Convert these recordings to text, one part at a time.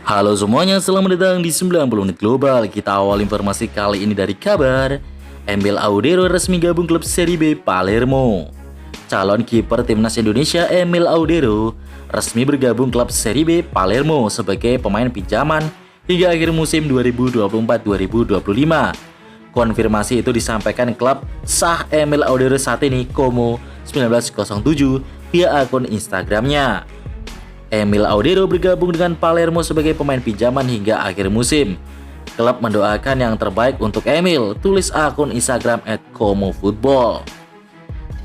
Halo semuanya, selamat datang di 90 Menit Global. Kita awal informasi kali ini dari kabar Emil Audero resmi gabung klub Serie B Palermo. Calon kiper timnas Indonesia Emil Audero resmi bergabung klub Serie B Palermo sebagai pemain pinjaman hingga akhir musim 2024-2025. Konfirmasi itu disampaikan klub sah Emil Audero saat ini Como 1907 via akun Instagramnya. Emil Audero bergabung dengan Palermo sebagai pemain pinjaman hingga akhir musim. Klub mendoakan yang terbaik untuk Emil, tulis akun Instagram @comofootball.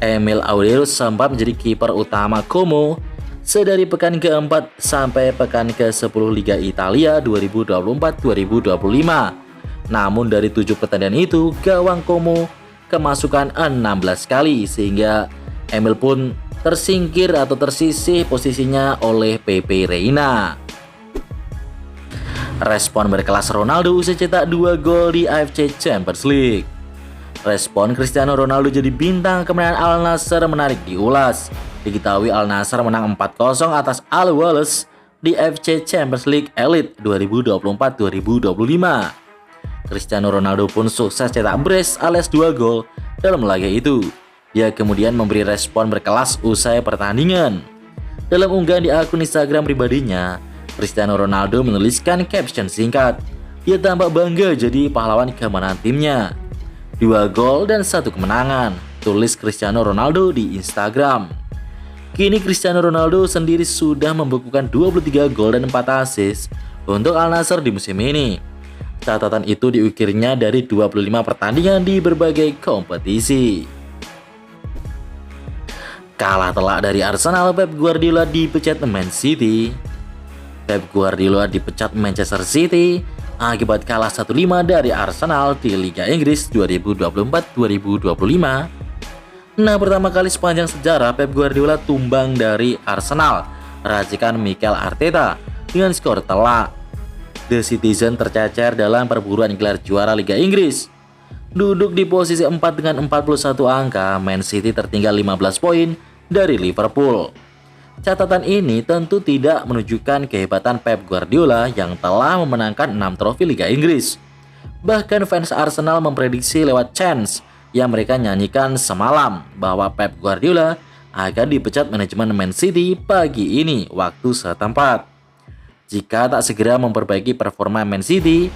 Emil Audero sempat menjadi kiper utama Como sedari pekan ke-4 sampai pekan ke-10 Liga Italia 2024-2025. Namun dari 7 pertandingan itu, gawang Como kemasukan 16 kali sehingga Emil pun tersingkir atau tersisih posisinya oleh Pepe Reina. Respon berkelas Ronaldo usai cetak 2 gol di AFC Champions League. Respon Cristiano Ronaldo jadi bintang kemenangan Al Nassr menarik diulas. Diketahui Al Nassr menang 4-0 atas Al Wales di AFC Champions League Elite 2024-2025. Cristiano Ronaldo pun sukses cetak brace alias 2 gol dalam laga itu. Dia kemudian memberi respon berkelas usai pertandingan. Dalam unggahan di akun Instagram pribadinya, Cristiano Ronaldo menuliskan caption singkat. Dia tampak bangga jadi pahlawan kemenangan timnya. 2 gol dan 1 kemenangan, tulis Cristiano Ronaldo di Instagram. Kini Cristiano Ronaldo sendiri sudah membukukan 23 gol dan 4 assist untuk Al Nassr di musim ini. Catatan itu diukirnya dari 25 pertandingan di berbagai kompetisi. Kalah telak dari Arsenal, Pep Guardiola dipecat Man City. Pep Guardiola dipecat Manchester City akibat kalah 1-5 dari Arsenal di Liga Inggris 2024-2025. Nah, pertama kali sepanjang sejarah Pep Guardiola tumbang dari Arsenal, racikan Mikel Arteta, dengan skor telak. The Citizen tercecer dalam perburuan gelar juara Liga Inggris. Duduk di posisi 4 dengan 41 angka, Man City tertinggal 15 poin dari Liverpool. Catatan ini tentu tidak menunjukkan kehebatan Pep Guardiola yang telah memenangkan 6 trofi Liga Inggris. Bahkan fans Arsenal memprediksi lewat chants yang mereka nyanyikan semalam bahwa Pep Guardiola akan dipecat manajemen Man City pagi ini waktu setempat. Jika tak segera memperbaiki performa Man City,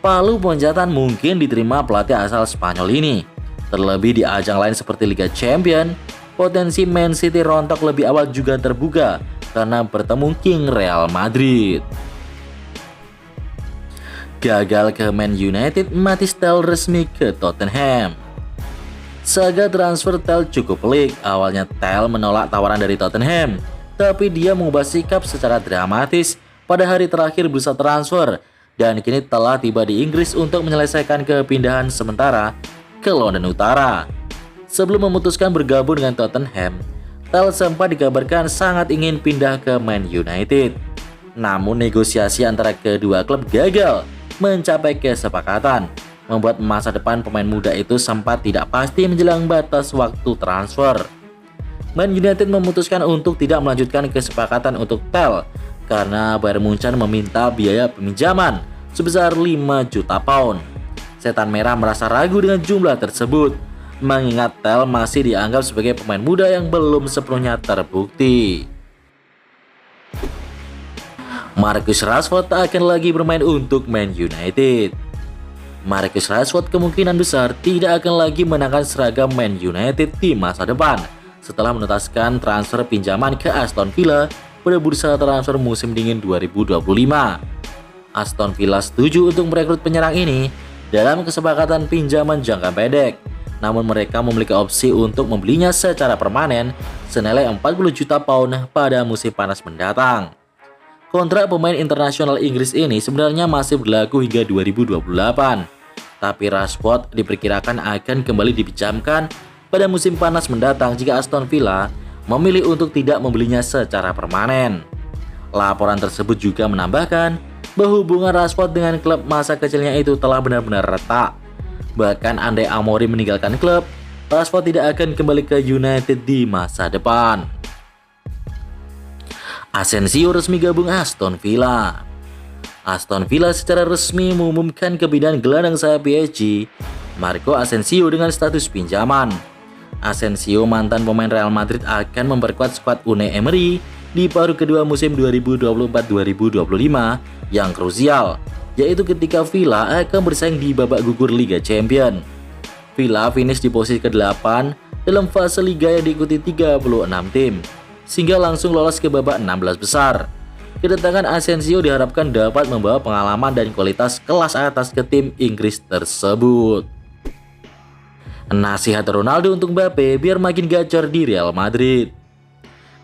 palu poncatan mungkin diterima pelatih asal Spanyol ini. Terlebih di ajang lain seperti Liga Champions, potensi Man City rontok lebih awal juga terbuka karena bertemu King Real Madrid. Gagal ke Man United, Mathys Tel resmi ke Tottenham. Saga transfer Tel cukup pelik. Awalnya Tel menolak tawaran dari Tottenham, tapi dia mengubah sikap secara dramatis pada hari terakhir bursa transfer dan kini telah tiba di Inggris untuk menyelesaikan kepindahan sementara ke London Utara. Sebelum memutuskan bergabung dengan Tottenham, Tel sempat dikabarkan sangat ingin pindah ke Man United. Namun negosiasi antara kedua klub gagal mencapai kesepakatan, membuat masa depan pemain muda itu sempat tidak pasti menjelang batas waktu transfer. Man United memutuskan untuk tidak melanjutkan kesepakatan untuk Tel karena Bayern Munchen meminta biaya peminjaman sebesar 5 juta pound. Setan Merah merasa ragu dengan jumlah tersebut, mengingat Tel masih dianggap sebagai pemain muda yang belum sepenuhnya terbukti. Marcus Rashford tak akan lagi bermain untuk Man United. Marcus Rashford kemungkinan besar tidak akan lagi mengenakan seragam Man United di masa depan setelah menuntaskan transfer pinjaman ke Aston Villa pada bursa transfer musim dingin 2025. Aston Villa setuju untuk merekrut penyerang ini dalam kesepakatan pinjaman jangka pendek. Namun mereka memiliki opsi untuk membelinya secara permanen senilai 40 juta pound pada musim panas mendatang. Kontrak pemain internasional Inggris ini sebenarnya masih berlaku hingga 2028. Tapi Rashford diperkirakan akan kembali dipinjamkan pada musim panas mendatang jika Aston Villa memilih untuk tidak membelinya secara permanen. Laporan tersebut juga menambahkan bahwa hubungan Rashford dengan klub masa kecilnya itu telah benar-benar retak. Bahkan andai Amorim meninggalkan klub, Rashford tidak akan kembali ke United di masa depan. Asensio resmi gabung Aston Villa. Aston Villa secara resmi mengumumkan kepindahan gelandang sayap PSG, Marco Asensio dengan status pinjaman. Asensio, mantan pemain Real Madrid, akan memperkuat skuad Unai Emery di paruh kedua musim 2024-2025 yang krusial, yaitu ketika Villa akan bersaing di babak gugur Liga Champions. Villa finish di posisi ke-8 dalam fase liga yang diikuti 36 tim, sehingga langsung lolos ke babak 16 besar. Kedatangan Asensio diharapkan dapat membawa pengalaman dan kualitas kelas atas ke tim Inggris tersebut. Nasihat Ronaldo untuk Mbappe biar makin gacor di Real Madrid.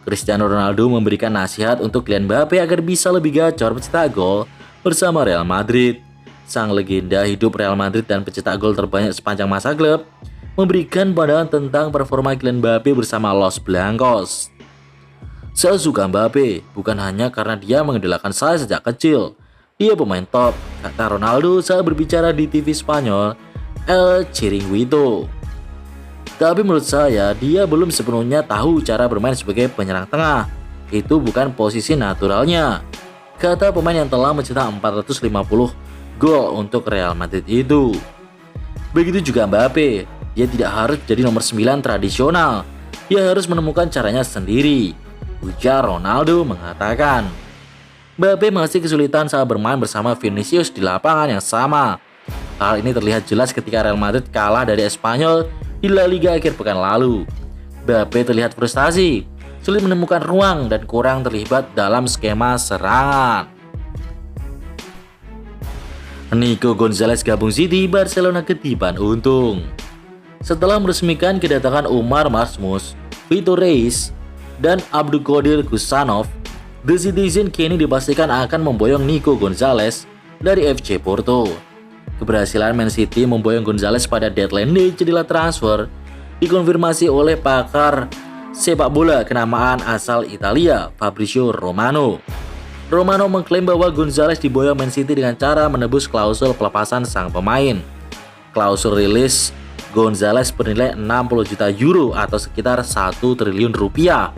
Cristiano Ronaldo memberikan nasihat untuk Kylian Mbappe agar bisa lebih gacor mencetak gol bersama Real Madrid. Sang legenda hidup Real Madrid dan pencetak gol terbanyak sepanjang masa klub memberikan pandangan tentang performa Kylian Mbappe bersama Los Blancos. Saya suka Mbappe, bukan hanya karena dia mengidolakan saya sejak kecil. Dia pemain top, kata Ronaldo saat berbicara di TV Spanyol El Chiringuito. Tapi menurut saya, dia belum sepenuhnya tahu cara bermain sebagai penyerang tengah. Itu bukan posisi naturalnya, kata pemain yang telah mencetak 450 gol untuk Real Madrid itu. Begitu juga Mbappe, dia tidak harus jadi nomor 9 tradisional. Dia harus menemukan caranya sendiri, ujar Ronaldo mengatakan. Mbappe masih kesulitan saat bermain bersama Vinicius di lapangan yang sama. Hal ini terlihat jelas ketika Real Madrid kalah dari Espanyol di La Liga akhir pekan lalu. Mbappe terlihat frustasi, sulit menemukan ruang dan kurang terlibat dalam skema serangan. Nico Gonzalez gabung City, Barcelona ketiban untung. Setelah meresmikan kedatangan Umar Marmoush, Vitor Reis, dan Abdulkadir Kusanov, The Citizen kini dipastikan akan memboyong Nico Gonzalez dari FC Porto. Keberhasilan Man City memboyong Gonzalez pada deadline day jendela transfer dikonfirmasi oleh pakar sepak bola kenamaan asal Italia, Fabrizio Romano. Romano mengklaim bahwa Gonzalez diboyong Man City dengan cara menebus klausul pelepasan sang pemain. Klausul rilis Gonzalez bernilai 60 juta euro atau sekitar 1 triliun rupiah.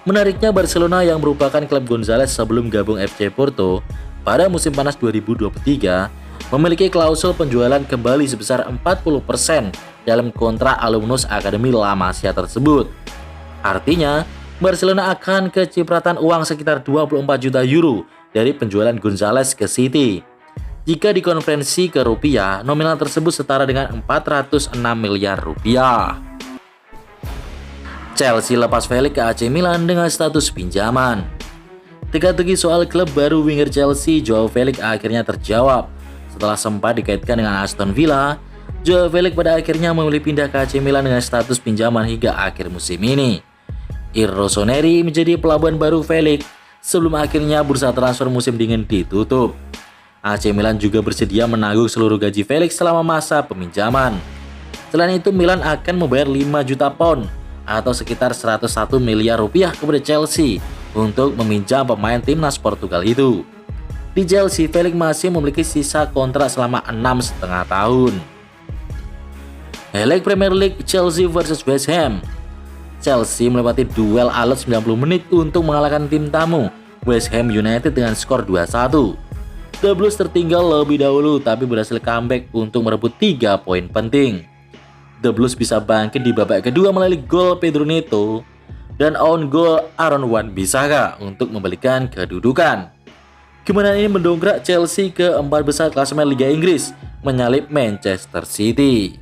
Menariknya, Barcelona yang merupakan klub Gonzalez sebelum gabung FC Porto pada musim panas 2023 memiliki klausul penjualan kembali sebesar 40% dalam kontrak alumnus Akademi La Masia tersebut. Artinya, Barcelona akan kecipratan uang sekitar 24 juta euro dari penjualan Gonzalez ke City. Jika dikonversi ke rupiah, nominal tersebut setara dengan 406 miliar rupiah. Chelsea lepas Felix ke AC Milan dengan status pinjaman. Teka-teki soal klub baru winger Chelsea, Joao Felix, akhirnya terjawab. Setelah sempat dikaitkan dengan Aston Villa, Joao Felix pada akhirnya memilih pindah ke AC Milan dengan status pinjaman hingga akhir musim ini. Ir Rossoneri menjadi pelabuhan baru Felix sebelum akhirnya bursa transfer musim dingin ditutup. AC Milan juga bersedia menanggung seluruh gaji Felix selama masa peminjaman. Selain itu, Milan akan membayar 5 juta pound atau sekitar 101 miliar rupiah kepada Chelsea untuk meminjam pemain timnas Portugal itu. Di Chelsea, Felix masih memiliki sisa kontrak selama 6,5 tahun. Highlight Premier League Chelsea vs West Ham. Chelsea melewati duel alot 90 menit untuk mengalahkan tim tamu West Ham United dengan skor 2-1. The Blues tertinggal lebih dahulu tapi berhasil comeback untuk merebut 3 poin penting. The Blues bisa bangkit di babak kedua melalui gol Pedro Neto dan own goal Aaron Wan-Bissaka untuk membalikan kedudukan. Kemenangan ini mendongkrak Chelsea ke 4 besar klasemen Liga Inggris, menyalip Manchester City.